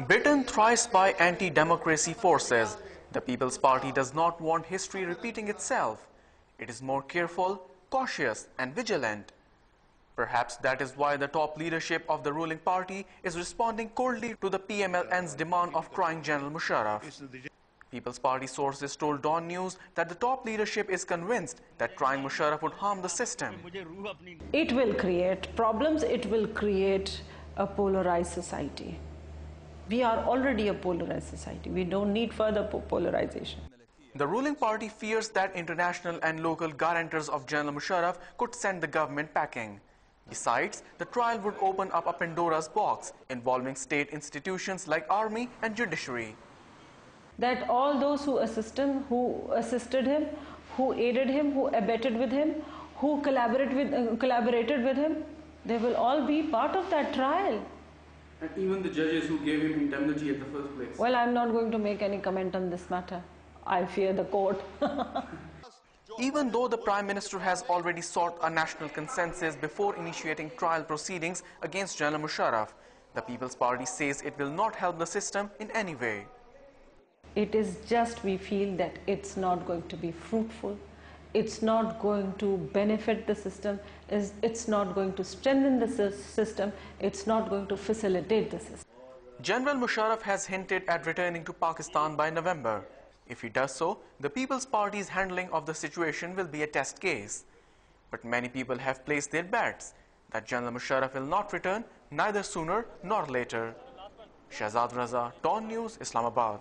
Bitten thrice by anti-democracy forces, the People's Party does not want history repeating itself. It is more careful, cautious and vigilant. Perhaps that is why the top leadership of the ruling party is responding coldly to the PMLN's demand of trying General Musharraf. People's Party sources told Dawn News that the top leadership is convinced that trying Musharraf would harm the system. It will create problems, it will create a polarized society. We are already a polarized society. We don't need further polarization. The ruling party fears that international and local guarantors of General Musharraf could send the government packing. Besides, the trial would open up a Pandora's box involving state institutions like army and judiciary. That all those who assisted him, who aided him, who abetted with him, who collaborated with him, they will all be part of that trial. And even the judges who gave him indemnity at the first place. Well, I'm not going to make any comment on this matter. I fear the court. Even though the Prime Minister has already sought a national consensus before initiating trial proceedings against General Musharraf, the People's Party says it will not help the system in any way. It is just we feel that it's not going to be fruitful, it's not going to benefit the system, it's not going to strengthen the system, it's not going to facilitate the system. General Musharraf has hinted at returning to Pakistan by November. If he does so, the People's Party's handling of the situation will be a test case. But many people have placed their bets that General Musharraf will not return neither sooner nor later. Shahzad Raza, Dawn News, Islamabad.